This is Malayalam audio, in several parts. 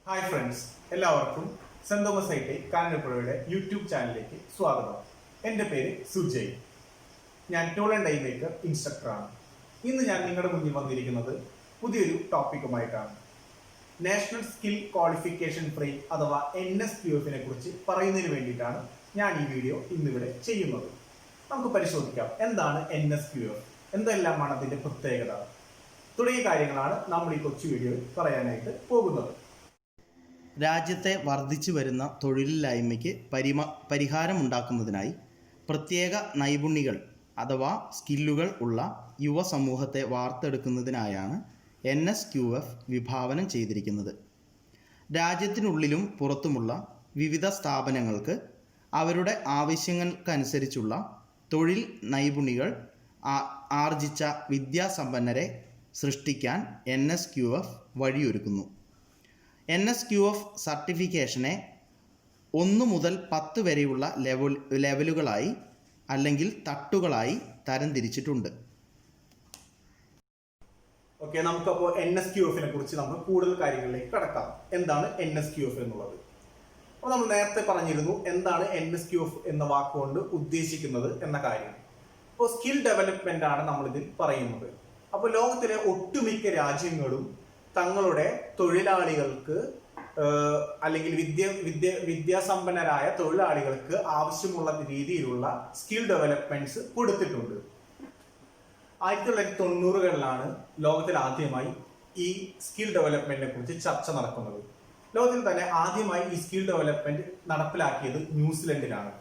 ഹായ് ഫ്രണ്ട്സ്, എല്ലാവർക്കും സെന്റ് തോമസ് ഐ ടി കാഞ്ഞിരപ്പുഴയുടെ യൂട്യൂബ് ചാനലിലേക്ക് സ്വാഗതം. എൻ്റെ പേര് സുജയ്. ഞാൻ ടൂൾ ആൻഡ് ഡൈ മേക്കർ ഇൻസ്ട്രക്ടറാണ്. ഇന്ന് ഞാൻ നിങ്ങളുടെ മുന്നിൽ വന്നിരിക്കുന്നത് പുതിയൊരു ടോപ്പിക്കുമായിട്ടാണ്. നാഷണൽ സ്കിൽ ക്വാളിഫിക്കേഷൻ ഫ്രെയിം അഥവാ NSQF-നെ കുറിച്ച് പറയുന്നതിന് വേണ്ടിയിട്ടാണ് ഞാൻ ഈ വീഡിയോ ഇന്നിവിടെ ചെയ്യുന്നത്. നമുക്ക് പരിശോധിക്കാം എന്താണ് NSQF, എന്തെല്ലാമാണ് അതിൻ്റെ പ്രത്യേകത തുടങ്ങിയ കാര്യങ്ങളാണ് നമ്മൾ ഈ കൊച്ചു വീഡിയോയിൽ പറയാനായിട്ട് പോകുന്നത്. രാജ്യത്തെ വർദ്ധിച്ചു വരുന്ന തൊഴിലില്ലായ്മയ്ക്ക് പരിഹാരമുണ്ടാക്കുന്നതിനായി പ്രത്യേക നൈപുണ്യങ്ങൾ അഥവാ സ്കില്ലുകൾ ഉള്ള യുവസമൂഹത്തെ വാർത്തെടുക്കുന്നതിനായാണ് NSQF വിഭാവനം ചെയ്തിരിക്കുന്നത്. രാജ്യത്തിനുള്ളിലും പുറത്തുമുള്ള വിവിധ സ്ഥാപനങ്ങൾക്ക് അവരുടെ ആവശ്യങ്ങൾക്കനുസരിച്ചുള്ള തൊഴിൽ നൈപുണ്യങ്ങൾ ആർജിച്ച വിദ്യാസമ്പന്നരെ സൃഷ്ടിക്കാൻ NSQF വഴിയൊരുക്കുന്നു. NSQF സർട്ടിഫിക്കേഷനെ 1 മുതൽ 10 വരെയുള്ള ലെവലുകളായി അല്ലെങ്കിൽ തട്ടുകളായി തരംതിരിച്ചിട്ടുണ്ട്. ഓക്കെ, നമുക്കപ്പോൾ NSQF-നെ കുറിച്ച് നമ്മൾ കൂടുതൽ കാര്യങ്ങളിലേക്ക് കടക്കാം. എന്താണ് NSQF എന്നുള്ളത്? അപ്പോൾ നമ്മൾ നേരത്തെ പറഞ്ഞിരുന്നു എന്താണ് NSQF എന്ന വാക്കുകൊണ്ട് ഉദ്ദേശിക്കുന്നത് എന്ന കാര്യം. ഇപ്പോൾ സ്കിൽ ഡെവലപ്മെന്റ് ആണ് നമ്മളിതിൽ പറയുന്നത്. അപ്പോൾ ലോകത്തിലെ ഒട്ടുമിക്ക രാജ്യങ്ങളും തങ്ങളുടെ തൊഴിലാളികൾക്ക് അല്ലെങ്കിൽ വിദ്യാസമ്പന്നരായ തൊഴിലാളികൾക്ക് ആവശ്യമുള്ള രീതിയിലുള്ള സ്കിൽ ഡെവലപ്മെന്റ്സ് കൊടുത്തിട്ടുണ്ട്. 1990-കളിലാണ് ലോകത്തിൽ ആദ്യമായി ഈ സ്കിൽ ഡെവലപ്മെന്റിനെ കുറിച്ച് ചർച്ച നടക്കുന്നത്. ലോകത്തിൽ തന്നെ ആദ്യമായി ഈ സ്കിൽ ഡെവലപ്മെന്റ് നടപ്പിലാക്കിയത് ന്യൂസിലൻഡിലാണ്.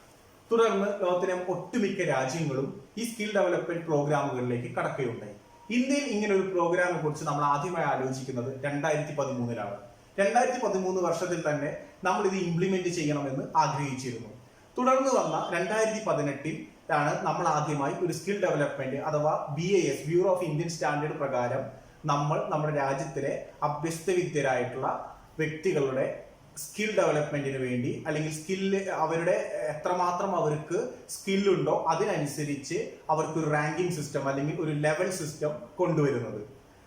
തുടർന്ന് ലോകത്തിലെ ഒട്ടുമിക്ക രാജ്യങ്ങളും ഈ സ്കിൽ ഡെവലപ്മെന്റ് പ്രോഗ്രാമുകളിലേക്ക് കടക്കുകയുണ്ടായി. ഇന്ത്യയിൽ ഇങ്ങനെ ഒരു പ്രോഗ്രാമിനെ കുറിച്ച് നമ്മൾ ആദ്യമായി ആലോചിക്കുന്നത് 2013-ലാണ്. 2013 വർഷത്തിൽ തന്നെ നമ്മൾ ഇത് ഇംപ്ലിമെന്റ് ചെയ്യണമെന്ന് ആഗ്രഹിച്ചിരുന്നു. തുടർന്ന് വന്ന 2018-ലാണ് നമ്മൾ ആദ്യമായി ഒരു സ്കിൽ ഡെവലപ്മെന്റ് അഥവാ BIS bureau of Indian standard പ്രകാരം നമ്മൾ നമ്മുടെ രാജ്യത്തിലെ അഭ്യസ്തവിദ്യരായിട്ടുള്ള വ്യക്തികളുടെ സ്കിൽ ഡെവലപ്മെന്റിന് വേണ്ടി അല്ലെങ്കിൽ അവരുടെ എത്രമാത്രം അവർക്ക് സ്കില്ലുണ്ടോ അതിനനുസരിച്ച് അവർക്ക് ഒരു റാങ്കിങ് സിസ്റ്റം അല്ലെങ്കിൽ ഒരു ലെവൽ സിസ്റ്റം കൊണ്ടുവരുന്നത്.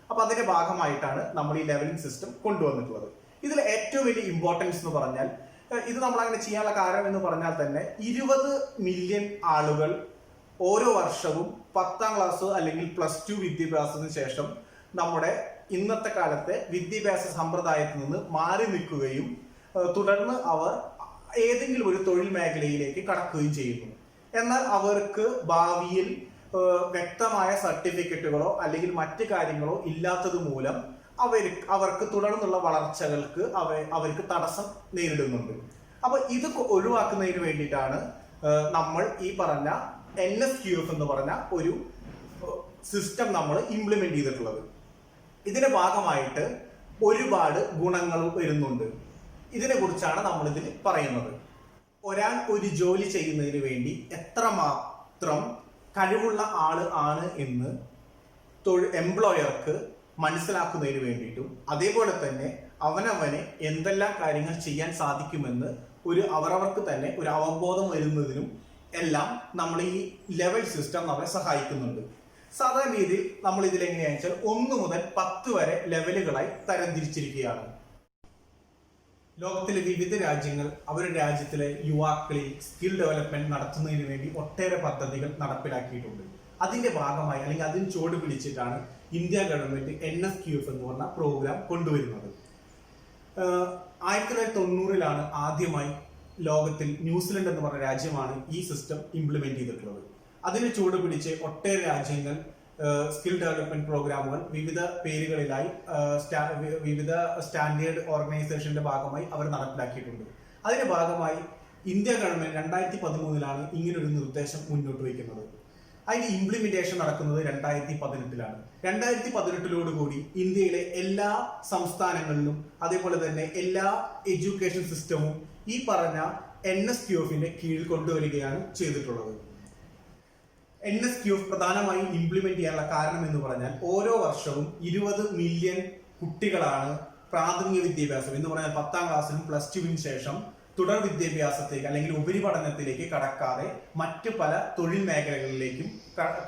അപ്പൊ അതിന്റെ ഭാഗമായിട്ടാണ് നമ്മൾ ഈ ലെവലിംഗ് സിസ്റ്റം കൊണ്ടുവന്നിട്ടുള്ളത്. ഇതിൽ ഏറ്റവും വലിയ ഇമ്പോർട്ടൻസ് എന്ന് പറഞ്ഞാൽ ഇത് നമ്മൾ അങ്ങനെ ചെയ്യാനുള്ള കാരണം എന്ന് പറഞ്ഞാൽ തന്നെ 20 മില്യൺ ആളുകൾ ഓരോ വർഷവും 10ാം ക്ലാസ് അല്ലെങ്കിൽ +2 വിദ്യാഭ്യാസത്തിന് ശേഷം നമ്മുടെ ഇന്നത്തെ കാലത്തെ വിദ്യാഭ്യാസ സമ്പ്രദായത്തിൽ നിന്ന് മാറി നിൽക്കുകയും തുടർന്ന് അവർ ഏതെങ്കിലും ഒരു തൊഴിൽ മേഖലയിലേക്ക് കടക്കുകയും ചെയ്യുന്നു. എന്നാൽ അവർക്ക് ഭാവിയിൽ വ്യക്തമായ സർട്ടിഫിക്കറ്റുകളോ അല്ലെങ്കിൽ മറ്റു കാര്യങ്ങളോ ഇല്ലാത്തത് മൂലം അവർക്ക് തുടർന്നുള്ള വളർച്ചകൾക്ക് അവർക്ക് തടസ്സം നേരിടുന്നുണ്ട്. അപ്പൊ ഇത് ഒഴിവാക്കുന്നതിന് വേണ്ടിയിട്ടാണ് നമ്മൾ ഈ പറഞ്ഞ NSQF എന്ന് പറഞ്ഞ ഒരു സിസ്റ്റം നമ്മൾ ഇംപ്ലിമെന്റ് ചെയ്തിട്ടുള്ളത്. ഇതിന്റെ ഭാഗമായിട്ട് ഒരുപാട് ഗുണങ്ങൾ വരുന്നുണ്ട്. ഇതിനെ കുറിച്ചാണ് നമ്മൾ ഇതിൽ പറയുന്നത്. ഒരാൾ ഒരു ജോലി ചെയ്യുന്നതിന് വേണ്ടി എത്രമാത്രം കഴിവുള്ള ആള് ആണ് എന്ന് എംപ്ലോയർക്ക് മനസ്സിലാക്കുന്നതിന് വേണ്ടിയിട്ടും അതേപോലെ തന്നെ അവനവനെ എന്തെല്ലാം കാര്യങ്ങൾ ചെയ്യാൻ സാധിക്കുമെന്ന് അവരവർക്ക് തന്നെ ഒരു അവബോധം വരുന്നതിനും എല്ലാം നമ്മൾ ഈ ലെവൽ സിസ്റ്റം നമ്മളെ സഹായിക്കുന്നുണ്ട്. സാധാരണ രീതിയിൽ നമ്മൾ ഇതിൽ എങ്ങനെയാണെന്ന് വെച്ചാൽ 1 മുതൽ 10 വരെ ലെവലുകളായി തരംതിരിച്ചിരിക്കുകയാണ്. ലോകത്തിലെ വിവിധ രാജ്യങ്ങൾ അവരുടെ രാജ്യത്തിലെ യുവാക്കളിൽ സ്കിൽ ഡെവലപ്മെന്റ് നടത്തുന്നതിന് വേണ്ടി ഒട്ടേറെ പദ്ധതികൾ നടപ്പിലാക്കിയിട്ടുണ്ട്. അതിന്റെ ഭാഗമായി അല്ലെങ്കിൽ അതിന് ചുവട് പിടിച്ചിട്ടാണ് ഇന്ത്യ ഗവൺമെന്റ് NSQF എന്ന് പറഞ്ഞ പ്രോഗ്രാം കൊണ്ടുവരുന്നത്. 1990-ലാണ് ആദ്യമായി ലോകത്തിൽ ന്യൂസിലൻഡ് എന്ന് പറഞ്ഞ രാജ്യമാണ് ഈ സിസ്റ്റം ഇംപ്ലിമെന്റ് ചെയ്തിട്ടുള്ളത്. അതിന് ചുവട് പിടിച്ച് ഒട്ടേറെ രാജ്യങ്ങൾ സ്കിൽ ഡെവലപ്മെന്റ് പ്രോഗ്രാമുകൾ വിവിധ പേരുകളിലായി വിവിധ സ്റ്റാൻഡേർഡ് ഓർഗനൈസേഷന്റെ ഭാഗമായി അവർ നടപ്പിലാക്കിയിട്ടുണ്ട്. അതിന്റെ ഭാഗമായി ഇന്ത്യ ഗവൺമെന്റ് 2013-ലാണ് ഇങ്ങനൊരു നിർദ്ദേശം മുന്നോട്ട് വയ്ക്കുന്നത്. അതിന്റെ ഇംപ്ലിമെന്റേഷൻ നടക്കുന്നത് 2018-ലാണ്. 2018-ഓടുകൂടി ഇന്ത്യയിലെ എല്ലാ സംസ്ഥാനങ്ങളിലും അതേപോലെ തന്നെ എല്ലാ എഡ്യൂക്കേഷൻ സിസ്റ്റവും ഈ പറഞ്ഞ NSQF-ന്റെ കീഴിൽ കൊണ്ടുവരികയാണ് ചെയ്തിട്ടുള്ളത്. NSQF പ്രധാനമായും ഇംപ്ലിമെന്റ് ചെയ്യാനുള്ള കാരണം എന്ന് പറഞ്ഞാൽ ഓരോ വർഷവും 20 മില്യൺ കുട്ടികളാണ് പ്രാഥമിക വിദ്യാഭ്യാസം എന്ന് പറഞ്ഞാൽ 10ാം ക്ലാസ്സിലും +2-വിന് ശേഷം തുടർ വിദ്യാഭ്യാസത്തേക്ക് അല്ലെങ്കിൽ ഉപരിപഠനത്തിലേക്ക് കടക്കാതെ മറ്റു പല തൊഴിൽ മേഖലകളിലേക്കും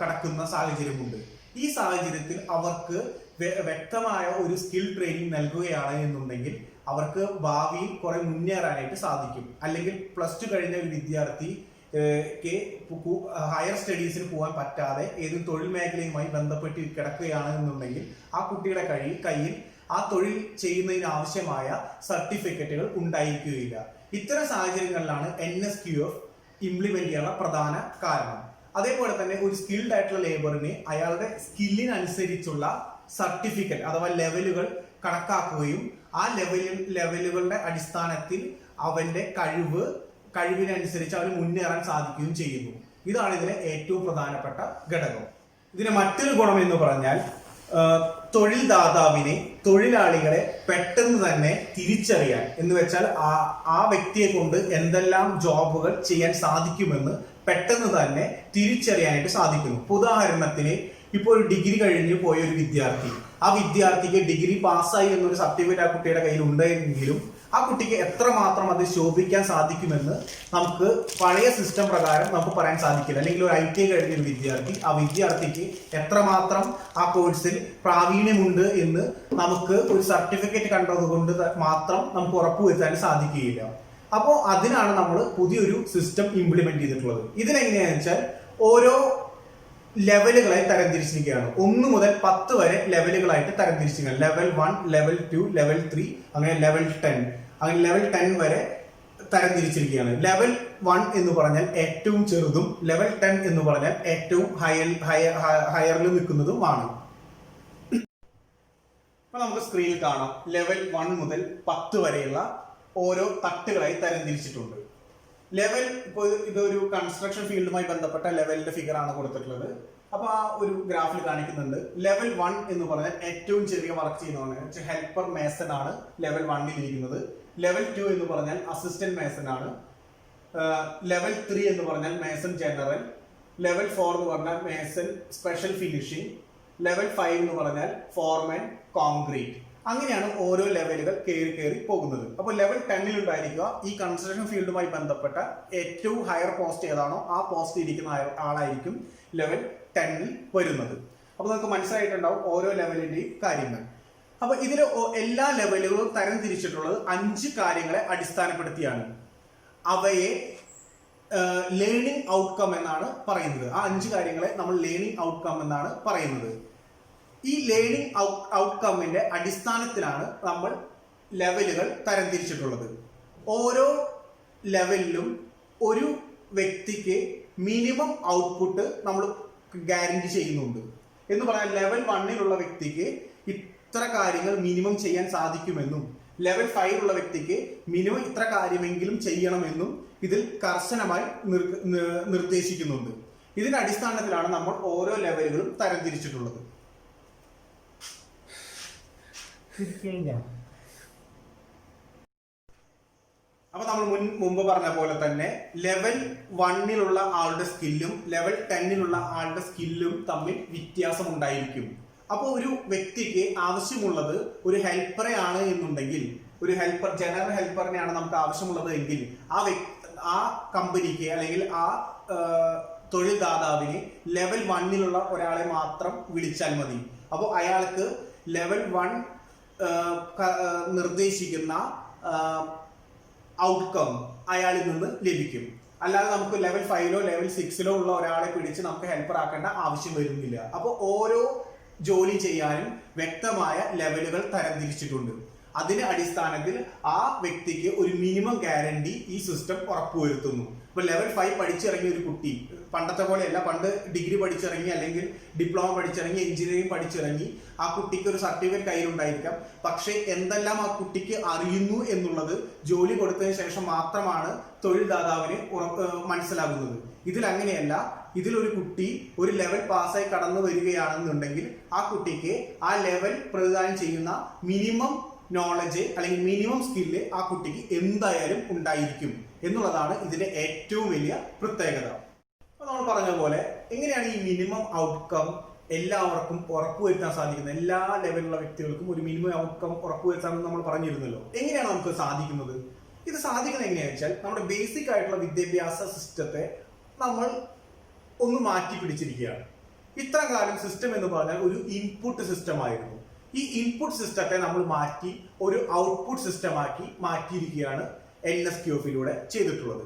കടക്കുന്ന സാഹചര്യമുണ്ട്. ഈ സാഹചര്യത്തിൽ അവർക്ക് വ്യക്തമായ ഒരു സ്കിൽ ട്രെയിനിങ് നൽകുകയാണ് എന്നുണ്ടെങ്കിൽ അവർക്ക് ഭാവിയിൽ കുറെ മുന്നേറാനായിട്ട് സാധിക്കും. അല്ലെങ്കിൽ +2 കഴിഞ്ഞ ഒരു വിദ്യാർത്ഥി ഹയർ സ്റ്റഡീസിന് പോകാൻ പറ്റാതെ ഏതൊരു തൊഴിൽ മേഖലയുമായി ബന്ധപ്പെട്ട് കിടക്കുകയാണ് എന്നുണ്ടെങ്കിൽ ആ കുട്ടിയുടെ കയ്യിൽ ആ തൊഴിൽ ചെയ്യുന്നതിന് ആവശ്യമായ സർട്ടിഫിക്കറ്റുകൾ ഉണ്ടായിരിക്കുകയില്ല. ഇത്തരം സാഹചര്യങ്ങളിലാണ് NSQF ഇംപ്ലിമെന്റ് ചെയ്യാനുള്ള പ്രധാന കാരണം. അതേപോലെ തന്നെ ഒരു സ്കിൽഡ് ആയിട്ടുള്ള ലേബറിന് അയാളുടെ സ്കില്ലിനനുസരിച്ചുള്ള സർട്ടിഫിക്കറ്റ് അഥവാ ലെവലുകൾ കണക്കാക്കുകയും ആ ലെവലുകളുടെ അടിസ്ഥാനത്തിൽ അവന്റെ കഴിവിനനുസരിച്ച് അവന് മുന്നേറാൻ സാധിക്കുകയും ചെയ്യുന്നു. ഇതാണ് ഇതിലെ ഏറ്റവും പ്രധാനപ്പെട്ട ഘടകം. ഇതിന് മറ്റൊരു ഗുണം എന്ന് പറഞ്ഞാൽ തൊഴിൽ ദാതാവിനെ തൊഴിലാളികളെ പെട്ടെന്ന് തന്നെ തിരിച്ചറിയാൻ എന്ന് വെച്ചാൽ ആ വ്യക്തിയെ കൊണ്ട് എന്തെല്ലാം ജോബുകൾ ചെയ്യാൻ സാധിക്കുമെന്ന് പെട്ടെന്ന് തന്നെ തിരിച്ചറിയാനായിട്ട് സാധിക്കുന്നു. ഉദാഹരണത്തിന് ഇപ്പോൾ ഒരു ഡിഗ്രി കഴിഞ്ഞ് പോയ ഒരു വിദ്യാർത്ഥി, ആ വിദ്യാർത്ഥിക്ക് ഡിഗ്രി പാസ്സായി എന്നൊരു സർട്ടിഫിക്കറ്റ് ആ കുട്ടിയുടെ കയ്യിൽ ഉണ്ടെങ്കിലും ആ കുട്ടിക്ക് എത്രമാത്രം അത് ശോഭിക്കാൻ സാധിക്കുമെന്ന് നമുക്ക് പഴയ സിസ്റ്റം പ്രകാരം നമുക്ക് പറയാൻ സാധിക്കില്ല. അല്ലെങ്കിൽ ഒരു ITI കഴിഞ്ഞ ഒരു വിദ്യാർത്ഥി, ആ വിദ്യാർത്ഥിക്ക് എത്രമാത്രം ആ കോഴ്സിൽ പ്രാവീണ്യമുണ്ട് എന്ന് നമുക്ക് ഒരു സർട്ടിഫിക്കറ്റ് കണ്ടതുകൊണ്ട് മാത്രം നമുക്ക് ഉറപ്പുവരുത്താൻ സാധിക്കുകയില്ല. അപ്പോൾ അതിനാണ് നമ്മൾ പുതിയൊരു സിസ്റ്റം ഇംപ്ലിമെന്റ് ചെയ്തിട്ടുള്ളത്. ഇതിനെങ്ങനെയാണെന്ന് വെച്ചാൽ ഓരോ ലെവലുകളായി തരംതിരിച്ചിരിക്കുകയാണ്. 1 മുതൽ 10 വരെ ലെവലുകളായിട്ട് തരംതിരിച്ചിരിക്കുകയാണ്. ലെവൽ 1, ലെവൽ 2, ലെവൽ 3, അങ്ങനെ ലെവൽ 10, അങ്ങനെ ലെവൽ 10 വരെ തരംതിരിച്ചിരിക്കുകയാണ്. ലെവൽ 1 എന്ന് പറഞ്ഞാൽ ഏറ്റവും ചെറുതും ലെവൽ 10 എന്ന് പറഞ്ഞാൽ ഏറ്റവും ഹയറിൽ നിൽക്കുന്നതുമാണ്. അപ്പൊ നമുക്ക് സ്ക്രീനിൽ കാണാം ലെവൽ 1 മുതൽ 10 വരെയുള്ള ഓരോ തട്ടുകളായി തരംതിരിച്ചിട്ടുണ്ട്. ലെവൽ ഇപ്പോൾ ഇതൊരു കൺസ്ട്രക്ഷൻ ഫീൽഡുമായി ബന്ധപ്പെട്ട ലെവലിന്റെ ഫിഗർ ആണ് കൊടുത്തിട്ടുള്ളത്. അപ്പൊ ആ ഒരു ഗ്രാഫിൽ കാണിക്കുന്നുണ്ട് ലെവൽ 1 എന്ന് പറഞ്ഞാൽ ഏറ്റവും ചെറിയ വർക്ക് ചെയ്യുന്നതാണ്, ഹെൽപ്പർ മേസൺ ആണ് ലെവൽ 1 ഇരിക്കുന്നത്. ലെവൽ 2 എന്ന് പറഞ്ഞാൽ അസിസ്റ്റന്റ് മേസൺ ആണ്. ലെവൽ 3 എന്ന് പറഞ്ഞാൽ മേസൺ ജനറൽ. ലെവൽ 4 എന്ന് പറഞ്ഞാൽ മേസൺ സ്പെഷ്യൽ ഫിനിഷിംഗ്. ലെവൽ 5 എന്ന് പറഞ്ഞാൽ ഫോർമാൻ കോൺക്രീറ്റ്. അങ്ങനെയാണ് ഓരോ ലെവലുകൾ കയറി പോകുന്നത്. അപ്പോൾ ലെവൽ 10 ഉണ്ടായിരിക്കുക ഈ കൺസ്ട്രക്ഷൻ ഫീൽഡുമായി ബന്ധപ്പെട്ട ഏറ്റവും ഹയർ പോസ്റ്റ് ഏതാണോ ആ പോസ്റ്റ് ഇരിക്കുന്ന ആളായിരിക്കും ലെവൽ 10 വരുന്നത്. അപ്പോൾ നമുക്ക് മനസ്സിലായിട്ടുണ്ടാവും ഓരോ ലെവലിന്റെയും കാര്യങ്ങൾ. അപ്പൊ ഇതിൽ എല്ലാ ലെവലുകളും തരംതിരിച്ചിട്ടുള്ളത് 5 കാര്യങ്ങളെ അടിസ്ഥാനപ്പെടുത്തിയാണ്. അവയെ ലേണിംഗ് ഔട്ട്കം എന്നാണ് പറയുന്നത്. ആ 5 കാര്യങ്ങളെ നമ്മൾ ലേണിംഗ് ഔട്ട്കം എന്നാണ് പറയുന്നത്. ഈ ലേണിംഗ് ഔട്ട്കമ്മിന്റെ അടിസ്ഥാനത്തിലാണ് നമ്മൾ ലെവലുകൾ തരംതിരിച്ചിട്ടുള്ളത്. ഓരോ ലെവലിലും ഒരു വ്യക്തിക്ക് മിനിമം ഔട്ട്പുട്ട് നമ്മൾ ഗ്യാരണ്ടി ചെയ്യുന്നുണ്ട്. എന്ന് പറഞ്ഞാൽ ലെവൽ 1 വ്യക്തിക്ക് ഇത്ര കാര്യങ്ങൾ മിനിമം ചെയ്യാൻ സാധിക്കുമെന്നും ലെവൽ 5 വ്യക്തിക്ക് മിനിമം ഇത്ര കാര്യമെങ്കിലും ചെയ്യണമെന്നും ഇതിൽ കർശനമായി നിർദ്ദേശിക്കുന്നുണ്ട്. ഇതിന്റെ അടിസ്ഥാനത്തിലാണ് നമ്മൾ ഓരോ ലെവലുകളും തരംതിരിച്ചിട്ടുള്ളത്. അപ്പൊ നമ്മൾ മുമ്പ് പറഞ്ഞ പോലെ തന്നെ ലെവൽ 1 ആളുടെ സ്കില്ലും ലെവൽ 10 ആളുടെ സ്കില്ലും തമ്മിൽ വ്യത്യാസം ഉണ്ടായിരിക്കും. അപ്പോൾ ഒരു വ്യക്തിക്ക് ആവശ്യമുള്ളത് ഒരു ഹെൽപ്പറെ ആണ് എന്നുണ്ടെങ്കിൽ, ഒരു ജനറൽ ഹെൽപ്പറിനെയാണ് നമുക്ക് ആവശ്യമുള്ളത് എങ്കിൽ ആ കമ്പനിക്ക് അല്ലെങ്കിൽ ആ തൊഴിൽ ദാതാവിന് ലെവൽ 1 ഒരാളെ മാത്രം വിളിച്ചാൽ മതി. അപ്പോൾ അയാൾക്ക് ലെവൽ 1 നിർദ്ദേശിക്കുന്ന ഔട്ട്കം അയാളിൽ നിന്ന് ലഭിക്കും. അല്ലാതെ നമുക്ക് ലെവൽ 5 ലെവൽ 6 ഉള്ള ഒരാളെ പിടിച്ച് നമുക്ക് ഹെൽപ്പർ ആക്കേണ്ട ആവശ്യം വരുന്നില്ല. അപ്പോൾ ഓരോ ജോലി ചെയ്യാനും വ്യക്തമായ ലെവലുകൾ തരംതിരിച്ചിട്ടുണ്ട്. അതിന്റെ അടിസ്ഥാനത്തിൽ ആ വ്യക്തിക്ക് ഒരു മിനിമം ഗ്യാരണ്ടി ഈ സിസ്റ്റം ഉറപ്പുവരുത്തുന്നു. ഇപ്പൊ ലെവൽ 5 പഠിച്ചിറങ്ങിയ ഒരു കുട്ടി പണ്ടത്തെ പോലെയല്ല. പണ്ട് ഡിഗ്രി പഠിച്ചിറങ്ങി അല്ലെങ്കിൽ ഡിപ്ലോമ പഠിച്ചിറങ്ങി എഞ്ചിനീയറിംഗ് പഠിച്ചിറങ്ങി ആ കുട്ടിക്ക് ഒരു സർട്ടിഫിക്കറ്റ് കയ്യിലുണ്ടായിരിക്കാം. പക്ഷെ എന്തെല്ലാം ആ കുട്ടിക്ക് അറിയുന്നു എന്നുള്ളത് ജോലി കൊടുത്തതിന് ശേഷം മാത്രമാണ് തൊഴിൽ ദാതാവിന് മനസ്സിലാകുന്നത്. ഇതിൽ അങ്ങനെയല്ല. ഇതിലൊരു കുട്ടി ഒരു ലെവൽ പാസ്സായി കടന്നു വരികയാണെന്നുണ്ടെങ്കിൽ ആ കുട്ടിക്ക് ആ ലെവൽ പ്രതിദാനം ചെയ്യുന്ന മിനിമം നോളജ് അല്ലെങ്കിൽ മിനിമം സ്കില്ല് ആ കുട്ടിക്ക് എന്തായാലും ഉണ്ടായിരിക്കും എന്നുള്ളതാണ് ഇതിന്റെ ഏറ്റവും വലിയ പ്രത്യേകത. അപ്പൊ നമ്മൾ പറഞ്ഞ പോലെ എങ്ങനെയാണ് ഈ മിനിമം ഔട്ട്കം എല്ലാവർക്കും ഉറപ്പുവരുത്താൻ സാധിക്കുന്നത്? എല്ലാ ലെവലിലുള്ള വ്യക്തികൾക്കും ഒരു മിനിമം ഔട്ട്കം ഉറപ്പുവരുത്താമെന്ന് നമ്മൾ പറഞ്ഞിരുന്നല്ലോ. എങ്ങനെയാണ് നമുക്ക് സാധിക്കുന്നത്? ഇത് സാധിക്കുന്നത് എങ്ങനെയാണെന്ന് വെച്ചാൽ നമ്മുടെ ബേസിക് ആയിട്ടുള്ള വിദ്യാഭ്യാസ സിസ്റ്റത്തെ നമ്മൾ ഒന്ന് മാറ്റി പിടിച്ചിരിക്കുകയാണ്. ഇത്ര കാലം സിസ്റ്റം എന്ന് പറഞ്ഞാൽ ഒരു ഇൻപുട്ട് സിസ്റ്റം ആയിരുന്നു. ഈ ഇൻപുട്ട് സിസ്റ്റത്തെ നമ്മൾ മാറ്റി ഒരു ഔട്ട്പുട്ട് സിസ്റ്റമാക്കി മാറ്റിയിരിക്കുകയാണ് NSQF-ലൂടെ ചെയ്തിട്ടുള്ളത്.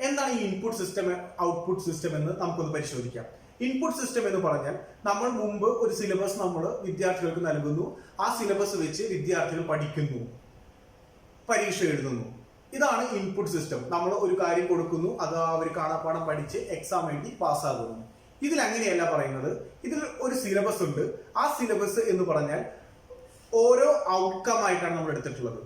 എന്താണ് ഈ ഇൻപുട്ട് സിസ്റ്റം ഔട്ട്പുട്ട് സിസ്റ്റം എന്ന് നമുക്കൊന്ന് പരിശോധിക്കാം. ഇൻപുട്ട് സിസ്റ്റം എന്ന് പറഞ്ഞാൽ നമ്മൾ മുമ്പ് ഒരു സിലബസ് നമ്മൾ വിദ്യാർത്ഥികൾക്ക് നൽകുന്നു. ആ സിലബസ് വെച്ച് വിദ്യാർത്ഥികൾ പഠിക്കുന്നു, പരീക്ഷ എഴുതുന്നു. ഇതാണ് ഇൻപുട്ട് സിസ്റ്റം. നമ്മൾ ഒരു കാര്യം കൊടുക്കുന്നു, അത് അവർ കാണാപ്പാഠം പഠിച്ച് എക്സാം എഴുതി പാസ്സാകുന്നു. ഇതിൽ അങ്ങനെയല്ല പറയുന്നത്. ഇതിൽ ഒരു സിലബസ് ഉണ്ട്. ആ സിലബസ് എന്ന് പറഞ്ഞാൽ ഓരോ ഔട്ട്കം ആയിട്ടാണ് നമ്മൾ എടുത്തിട്ടുള്ളത്.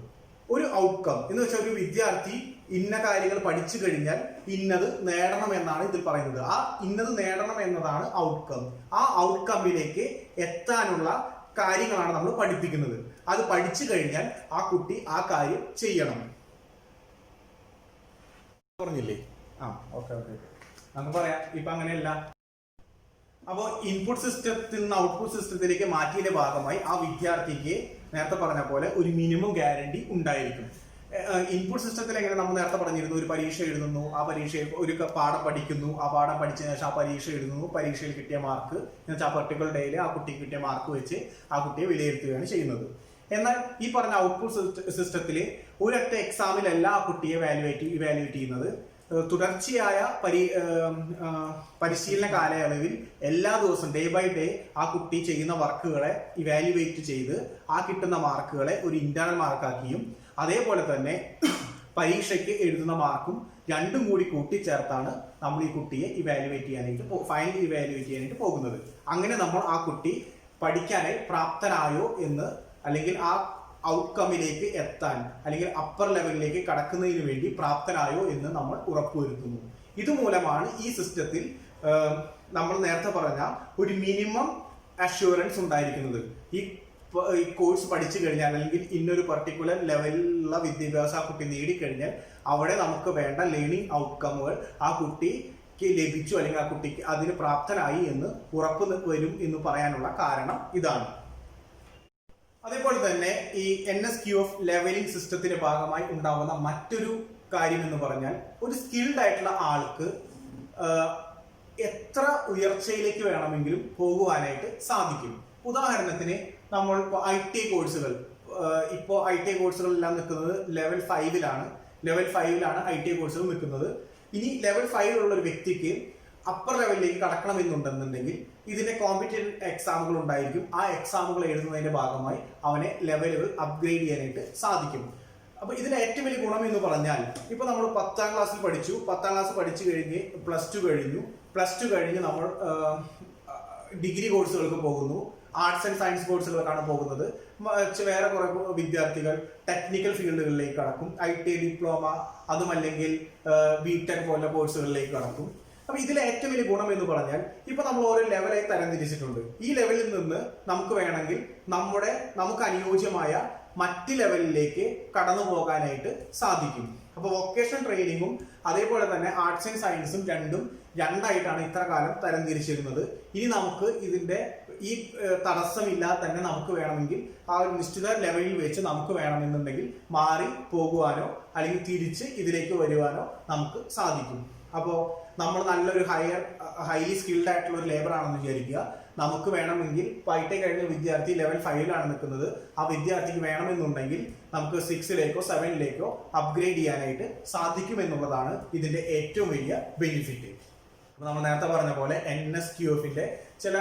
ഒരു ഔട്ട്കം എന്ന് വെച്ചാൽ ഒരു വിദ്യാർത്ഥി ഇന്ന കാര്യങ്ങൾ പഠിച്ചു കഴിഞ്ഞാൽ ഇന്നത് നേടണം എന്നാണ് ഇതിൽ പറയുന്നത്. ആ ഇന്നത് നേടണം എന്നതാണ് ഔട്ട്കം. ആ ഔട്ട്കമ്മിലേക്ക് എത്താനുള്ള കാര്യങ്ങളാണ് നമ്മൾ പഠിപ്പിക്കുന്നത്. അത് പഠിച്ചു കഴിഞ്ഞാൽ ആ കുട്ടി ആ കാര്യം ചെയ്യണം. പറഞ്ഞില്ലേ? ഓക്കെ നമുക്ക് പറയാം. ഇപ്പൊ അങ്ങനെയല്ല. അപ്പോൾ ഇൻപുട്ട് സിസ്റ്റത്തിൽ നിന്ന് ഔട്ട്പുട്ട് സിസ്റ്റത്തിലേക്ക് മാറ്റിയതിന്റെ ഭാഗമായി ആ വിദ്യാർത്ഥിക്ക് നേരത്തെ പറഞ്ഞ പോലെ ഒരു മിനിമം ഗ്യാരണ്ടി ഉണ്ടായിരിക്കും. ഇൻപുട്ട് സിസ്റ്റത്തിൽ എങ്ങനെ നമ്മൾ നേരത്തെ പറഞ്ഞിരുന്നു, ഒരു പരീക്ഷ എഴുതുന്നു, ആ പരീക്ഷയിൽ ഒരു പാഠം പഠിക്കുന്നു, ആ പാഠം പഠിച്ചതിന് ശേഷം ആ പരീക്ഷ എഴുതുന്നു, പരീക്ഷയിൽ കിട്ടിയ മാർക്ക് എന്നുവെച്ചാൽ ആ പർട്ടിക്കുലർ ഡേയിൽ ആ കുട്ടിക്ക് കിട്ടിയ മാർക്ക് വെച്ച് ആ കുട്ടിയെ വിലയിരുത്തുകയാണ് ചെയ്യുന്നത്. എന്നാൽ ഈ പറഞ്ഞ ഔട്ട്പുട്ട് സിസ്റ്റത്തിൽ ഒരൊറ്റ എക്സാമിലല്ല ആ കുട്ടിയെ ഇവാലുവേറ്റ് ചെയ്യുന്നത്. തുടർച്ചയായ പരിശീലന കാലയളവിൽ എല്ലാ ദിവസവും ഡേ ബൈ ഡേ ആ കുട്ടി ചെയ്യുന്ന വർക്കുകളെ ഇവാലുവേറ്റ് ചെയ്ത് ആ കിട്ടുന്ന മാർക്കുകളെ ഒരു ഇന്റേണൽ മാർക്കാക്കിയും അതേപോലെ തന്നെ പരീക്ഷയ്ക്ക് എഴുതുന്ന മാർക്കും രണ്ടും കൂടി കൂട്ടിച്ചേർത്താണ് നമ്മൾ ഈ കുട്ടിയെ ഫൈനൽ ഇവാലുവേറ്റ് ചെയ്യാനായിട്ട് പോകുന്നത്. അങ്ങനെ നമ്മൾ ആ കുട്ടി പഠിക്കാനായി പ്രാപ്തനായോ എന്ന്, അല്ലെങ്കിൽ ആ ഔട്ട്കമ്മിലേക്ക് എത്താൻ, അല്ലെങ്കിൽ അപ്പർ ലെവലിലേക്ക് കടക്കുന്നതിന് വേണ്ടി പ്രാപ്തനായോ എന്ന് നമ്മൾ ഉറപ്പുവരുത്തുന്നു. ഇതുമൂലമാണ് ഈ സിസ്റ്റത്തിൽ നമ്മൾ നേരത്തെ പറഞ്ഞ ഒരു മിനിമം അഷ്യൂറൻസ് ഉണ്ടായിരിക്കുന്നത്. ഈ കോഴ്സ് പഠിച്ചു കഴിഞ്ഞാൽ, അല്ലെങ്കിൽ ഇന്നൊരു പർട്ടിക്കുലർ ലെവലിലുള്ള വിദ്യാഭ്യാസം ആ കുട്ടി നേടിക്കഴിഞ്ഞാൽ അവിടെ നമുക്ക് വേണ്ട ലേണിംഗ് ഔട്ട്കമ്മുകൾ ആ കുട്ടിക്ക് ലഭിച്ചു, അല്ലെങ്കിൽ ആ കുട്ടിക്ക് അതിന് പ്രാപ്തനായി എന്ന് ഉറപ്പ് വരും എന്ന് പറയാനുള്ള കാരണം ഇതാണ്. അതേപോലെ തന്നെ ഈ NSQF ലെവലിംഗ് സിസ്റ്റത്തിന്റെ ഭാഗമായി ഉണ്ടാവുന്ന മറ്റൊരു കാര്യം എന്ന് പറഞ്ഞാൽ, ഒരു സ്കിൽഡ് ആയിട്ടുള്ള ആൾക്ക് എത്ര ഉയർച്ചയിലേക്ക് വേണമെങ്കിലും പോകുവാനായിട്ട് സാധിക്കും. ഉദാഹരണത്തിന് നമ്മൾ IT കോഴ്സുകൾ, ഇപ്പോൾ IT കോഴ്സുകളെല്ലാം നിൽക്കുന്നത് ലെവൽ 5-ലാണ്. ലെവൽ 5-ലാണ് IT കോഴ്സുകൾ നിൽക്കുന്നത്. ഇനി ലെവൽ 5-ലുള്ള ഒരു വ്യക്തിക്ക് അപ്പർ ലെവലിലേക്ക് കടക്കണമെന്നുണ്ടെന്നുണ്ടെങ്കിൽ ഇതിന്റെ കോമ്പറ്റേറ്റീവ് എക്സാമുകൾ ഉണ്ടായിരിക്കും. ആ എക്സാമുകൾ എഴുതുന്നതിന്റെ ഭാഗമായി അവനെ ലെവലുകൾ അപ്ഗ്രേഡ് ചെയ്യാനായിട്ട് സാധിക്കും. അപ്പൊ ഇതിന്റെ ഏറ്റവും വലിയ ഗുണം എന്ന് പറഞ്ഞാൽ, ഇപ്പൊ നമ്മൾ 10ാം ക്ലാസ്സിൽ പഠിച്ചു, 10ാം ക്ലാസ് പഠിച്ചു കഴിഞ്ഞ് +2 കഴിഞ്ഞു, +2 കഴിഞ്ഞ് നമ്മൾ ഡിഗ്രി കോഴ്സുകൾക്ക് പോകുന്നു, ആർട്സ് ആൻഡ് സയൻസ് കോഴ്സുകൾക്കാണ് പോകുന്നത്. വേറെ കുറെ വിദ്യാർത്ഥികൾ ടെക്നിക്കൽ ഫീൽഡുകളിലേക്ക് കടക്കും, IT ഡിപ്ലോമ, അതുമല്ലെങ്കിൽ BTech പോലുള്ള കോഴ്സുകളിലേക്ക് കടക്കും. അപ്പൊ ഇതിലെ ഏറ്റവും വലിയ ഗുണം എന്ന് പറഞ്ഞാൽ, ഇപ്പൊ നമ്മൾ ഓരോ ലെവലായി തരംതിരിച്ചിട്ടുണ്ട്. ഈ ലെവലിൽ നിന്ന് നമുക്ക് വേണമെങ്കിൽ നമുക്ക് അനുയോജ്യമായ മറ്റ് ലെവലിലേക്ക് കടന്നു പോകാനായിട്ട് സാധിക്കും. അപ്പൊ വൊക്കേഷണൽ ട്രെയിനിങ്ങും അതേപോലെ തന്നെ ആർട്സ് ആൻഡ് സയൻസും രണ്ടായിട്ടാണ് ഇത്ര കാലം തരംതിരിച്ചിരുന്നത്. ഇനി നമുക്ക് ഇതിന്റെ ഈ തടസ്സമില്ലാതെ തന്നെ നമുക്ക് വേണമെങ്കിൽ ആ ഒരു നിശ്ചിത ലെവലിൽ വെച്ച് നമുക്ക് വേണമെന്നുണ്ടെങ്കിൽ മാറി പോകുവാനോ അല്ലെങ്കിൽ തിരിച്ച് ഇതിലേക്ക് വരുവാനോ നമുക്ക് സാധിക്കും. അപ്പോൾ നമ്മൾ നല്ലൊരു ഹൈലി സ്കിൽഡ് ആയിട്ടുള്ള ഒരു ലേബർ ആണെന്ന് വിചാരിക്കുക. നമുക്ക് വേണമെങ്കിൽ IT കഴിഞ്ഞ വിദ്യാർത്ഥി ലെവൽ 5-ലാണ് നിൽക്കുന്നത്. ആ വിദ്യാർത്ഥിക്ക് വേണമെന്നുണ്ടെങ്കിൽ നമുക്ക് 6-ലേക്കോ 7-ലേക്കോ അപ്ഗ്രേഡ് ചെയ്യാനായിട്ട് സാധിക്കുമെന്നുള്ളതാണ് ഇതിന്റെ ഏറ്റവും വലിയ ബെനിഫിറ്റ്. അപ്പൊ നമ്മൾ നേരത്തെ പറഞ്ഞ പോലെ NSQF-ന്റെ ചില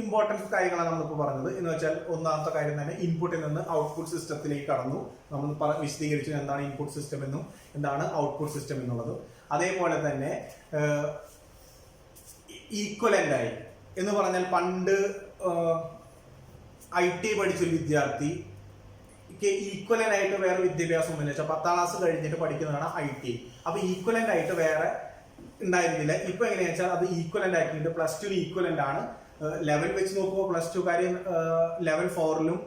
ഇമ്പോർട്ടൻസ് കാര്യങ്ങളാണ് നമ്മളിപ്പോൾ പറഞ്ഞത്. എന്ന് വെച്ചാൽ ഒന്നാമത്തെ കാര്യം തന്നെ ഇൻപുട്ടിൽ നിന്ന് ഔട്ട്പുട്ട് സിസ്റ്റത്തിലേക്ക് കടന്നു. നമ്മൾ വിശദീകരിച്ചു എന്താണ് ഇൻപുട്ട് സിസ്റ്റം എന്നും എന്താണ് ഔട്ട്പുട്ട് സിസ്റ്റം എന്നുള്ളത്. അതേപോലെ തന്നെ ഈക്വലന്റ് ആയി എന്ന് പറഞ്ഞാൽ, പണ്ട് IT പഠിച്ചൊരു വിദ്യാർത്ഥിക്ക് ഈക്വലന്റ് ആയിട്ട് വേറെ വിദ്യാഭ്യാസം ഒന്നും വെച്ചാൽ 10ാം ക്ലാസ് കഴിഞ്ഞിട്ട് പഠിക്കുന്നതാണ് IT. അപ്പൊ ഈക്വലന്റ് ആയിട്ട് വേറെ ഉണ്ടായിരുന്നില്ല. ഇപ്പൊ എങ്ങനെയാ വെച്ചാൽ അത് ഈക്വലന്റ് ആക്കിയിട്ട് +2 ഈക്വലന്റ് ആണ്. ലെവൽ വെച്ച് നോക്കുമ്പോൾ +2 കാര്യം ലെവൽ 4-ലും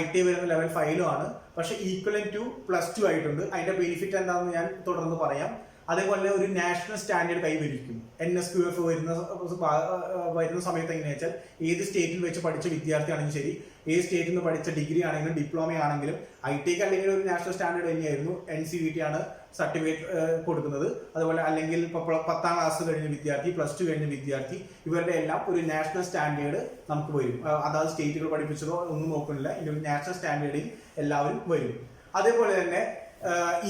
IT വരുന്ന ലെവൽ 5-ലും ആണ്. പക്ഷെ ഈക്വലന്റ് ടു +2 ആയിട്ടുണ്ട്. അതിന്റെ ബെനിഫിറ്റ് എന്താണെന്ന് ഞാൻ തുടർന്ന് പറയാം. അതേപോലെ തന്നെ ഒരു നാഷണൽ സ്റ്റാൻഡേർഡ് കൈവരിക്കും. NSQF വരുന്ന സമയത്ത് എങ്ങനെയാ വെച്ചാൽ ഏത് സ്റ്റേറ്റിൽ വെച്ച് പഠിച്ച വിദ്യാർത്ഥിയാണെങ്കിലും ശരി, ഏത് സ്റ്റേറ്റിൽ നിന്ന് പഠിച്ച ഡിഗ്രി ആണെങ്കിലും ഡിപ്ലോമ ആണെങ്കിലും ITക്ക് അല്ലെങ്കിൽ ഒരു നാഷണൽ സ്റ്റാൻഡേർഡ് തന്നെയായിരുന്നു. NCVT ആണ് സർട്ടിഫിക്കറ്റ് കൊടുക്കുന്നത്. അതുപോലെ അല്ലെങ്കിൽ ഇപ്പോൾ 10ാം ക്ലാസ് കഴിഞ്ഞ വിദ്യാർത്ഥി, +2 കഴിഞ്ഞ വിദ്യാർത്ഥി, ഇവരുടെ എല്ലാം ഒരു നാഷണൽ സ്റ്റാൻഡേർഡ് നമുക്ക് വരും. അതായത് സ്റ്റേറ്റുകൾ പഠിപ്പിച്ചതോ ഒന്നും നോക്കുന്നില്ല, ഇനി ഒരു നാഷണൽ സ്റ്റാൻഡേർഡിൽ എല്ലാവരും വരും. അതേപോലെ തന്നെ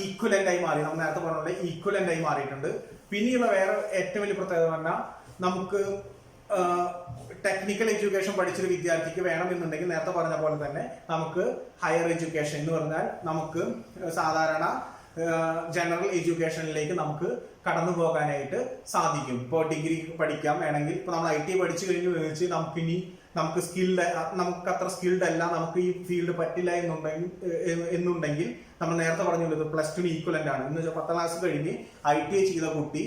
ഈക്വലന്റ് ആയി മാറി, നമ്മൾ നേരത്തെ പറഞ്ഞ പോലെ ഈക്വലന്റ് ആയി മാറിയിട്ടുണ്ട്. പിന്നെയുള്ള വേറെ ഏറ്റവും വലിയ പ്രത്യേകത പറഞ്ഞാൽ നമുക്ക് ടെക്നിക്കൽ എഡ്യൂക്കേഷൻ പഠിച്ചൊരു വിദ്യാർത്ഥിക്ക് വേണമെന്നുണ്ടെങ്കിൽ നേരത്തെ പറഞ്ഞ പോലെ തന്നെ നമുക്ക് ഹയർ എഡ്യൂക്കേഷൻ എന്ന് പറഞ്ഞാൽ നമുക്ക് സാധാരണ ജനറൽ എഡ്യൂക്കേഷനിലേക്ക് നമുക്ക് കടന്നു പോകാനായിട്ട് സാധിക്കും. ഇപ്പോൾ ഡിഗ്രി പഠിക്കാം വേണമെങ്കിൽ, ഇപ്പോൾ നമ്മൾ IT പഠിച്ചു കഴിഞ്ഞ് വെച്ച് നമുക്ക് അത്ര സ്കിൽഡ് അല്ല, നമുക്ക് ഈ ഫീൽഡ് പറ്റില്ല എന്നുണ്ടെങ്കിൽ നമ്മൾ നേരത്തെ പറഞ്ഞുള്ളത് +2 ഈക്വലന്റ് ആണ്. എന്ന് വെച്ചാൽ 10ാം ക്ലാസ് കഴിഞ്ഞ് ITI ചെയ്ത കുട്ടി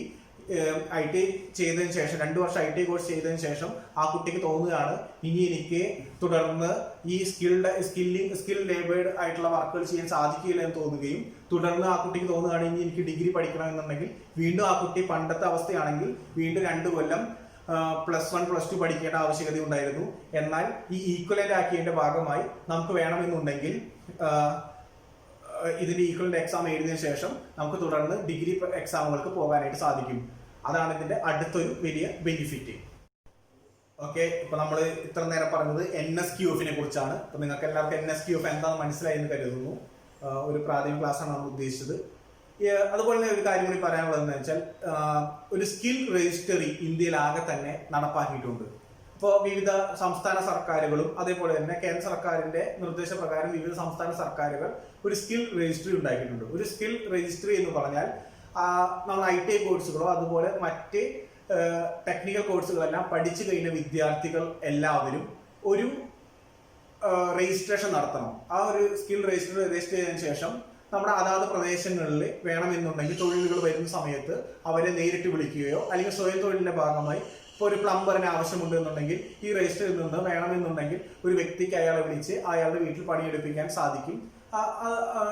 ITI ചെയ്തതിന് ശേഷം 2 വർഷം ITI കോഴ്സ് ചെയ്തതിന് ശേഷം ആ കുട്ടിക്ക് തോന്നുകയാണ് ഇനി എനിക്ക് തുടർന്ന് ഈ സ്കിൽ ലേബേർഡ് ആയിട്ടുള്ള വർക്കുകൾ ചെയ്യാൻ സാധിക്കില്ല എന്ന് തോന്നുകയും തുടർന്ന് ആ കുട്ടിക്ക് തോന്നുകയാണ് ഇനി എനിക്ക് ഡിഗ്രി പഠിക്കണമെന്നുണ്ടെങ്കിൽ വീണ്ടും ആ കുട്ടി പണ്ടത്തെ അവസ്ഥയാണെങ്കിൽ വീണ്ടും 2 കൊല്ലം +1 +2 പഠിക്കേണ്ട ആവശ്യകത ഉണ്ടായിരുന്നു. എന്നാൽ ഈ ഈക്വലന്റ് ആക്കിയതിന്റെ ഭാഗമായി നമുക്ക് വേണമെന്നുണ്ടെങ്കിൽ ഇതിന്റെ ഈക്വലന്റ് എക്സാം എഴുതിയതിനു ശേഷം നമുക്ക് തുടർന്ന് ഡിഗ്രി എക്സാമുകൾക്ക് പോകാനായിട്ട് സാധിക്കും. അതാണ് ഇതിന്റെ അടുത്തൊരു വലിയ ബെനിഫിറ്റ്. ഓക്കെ, ഇപ്പൊ നമ്മൾ ഇത്ര നേരം പറഞ്ഞത് NSQF-നെ കുറിച്ചാണ്. അപ്പൊ നിങ്ങൾക്ക് എല്ലാവർക്കും NSQF എന്താണെന്ന് മനസ്സിലായി എന്ന് കരുതുന്നു. ഒരു പ്രാഥമിക ക്ലാസ്സാണ് നമ്മൾ ഉദ്ദേശിച്ചത്. അതുപോലെ തന്നെ ഒരു കാര്യം കൂടി പറയാനുള്ളതെന്ന് വെച്ചാൽ ഒരു സ്കിൽ രജിസ്റ്ററി ഇന്ത്യയിലാകെ തന്നെ നടപ്പാക്കിയിട്ടുണ്ട്. ഇപ്പോൾ വിവിധ സംസ്ഥാന സർക്കാരുകളും അതേപോലെ തന്നെ കേന്ദ്ര സർക്കാരിന്റെ നിർദ്ദേശപ്രകാരം വിവിധ സംസ്ഥാന സർക്കാരുകൾ ഒരു സ്കിൽ രജിസ്ട്രി ഉണ്ടാക്കിയിട്ടുണ്ട്. ഒരു സ്കിൽ രജിസ്ട്രി എന്ന് പറഞ്ഞാൽ നമ്മൾ ITI കോഴ്സുകളോ അതുപോലെ മറ്റ് ടെക്നിക്കൽ കോഴ്സുകളെല്ലാം പഠിച്ചു കഴിഞ്ഞ വിദ്യാർത്ഥികൾ എല്ലാവരും ഒരു രജിസ്ട്രേഷൻ നടത്തണം. ആ ഒരു സ്കിൽ രജിസ്റ്റർ ചെയ്തതിനു ശേഷം നമ്മുടെ അതാത് പ്രദേശങ്ങളിൽ വേണമെന്നുണ്ടെങ്കിൽ തൊഴിലുകൾ വരുന്ന സമയത്ത് അവരെ നേരിട്ട് വിളിക്കുകയോ അല്ലെങ്കിൽ സ്വയം തൊഴിലിന്റെ ഭാഗമായി ഇപ്പോൾ ഒരു പ്ലംബറിന് ആവശ്യമുണ്ട് എന്നുണ്ടെങ്കിൽ ഈ രജിസ്റ്ററിൽ നിന്ന് വേണമെന്നുണ്ടെങ്കിൽ ഒരു വ്യക്തിക്ക് അയാളെ വിളിച്ച് അയാളുടെ വീട്ടിൽ പണിയെടുപ്പിക്കാൻ സാധിക്കും.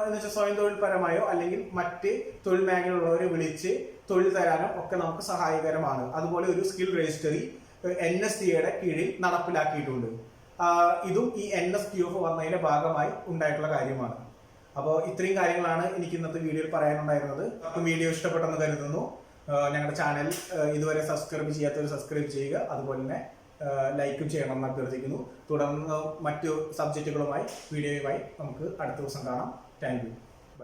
എന്ന് വെച്ചാൽ സ്വയം തൊഴിൽ പരമായോ അല്ലെങ്കിൽ മറ്റ് തൊഴിൽ മേഖലയുള്ളവരെ വിളിച്ച് തൊഴിൽ തരാനോ ഒക്കെ നമുക്ക് സഹായകരമാണ്. അതുപോലെ ഒരു സ്കിൽ രജിസ്റ്ററി NSTA-യുടെ കീഴിൽ നടപ്പിലാക്കിയിട്ടുണ്ട്. ഇതും ഈ NSQF വന്നതിന്റെ ഭാഗമായി ഉണ്ടായിട്ടുള്ള കാര്യമാണ്. അപ്പോൾ ഇത്രയും കാര്യങ്ങളാണ് എനിക്ക് ഇന്നത്തെ വീഡിയോയിൽ പറയാനുണ്ടായിരുന്നത്. അപ്പം വീഡിയോ ഇഷ്ടപ്പെട്ടെന്ന് കരുതുന്നു. ഞങ്ങളുടെ ചാനൽ ഇതുവരെ സബ്സ്ക്രൈബ് ചെയ്യാത്തവർ സബ്സ്ക്രൈബ് ചെയ്യുക. അതുപോലെ തന്നെ ലൈക്കും ചെയ്യണമെന്ന് അഭ്യർത്ഥിക്കുന്നു. തുടർന്ന് മറ്റു സബ്ജക്റ്റുകളുമായി വീഡിയോയുമായി നമുക്ക് അടുത്ത ദിവസം കാണാം. Thank you.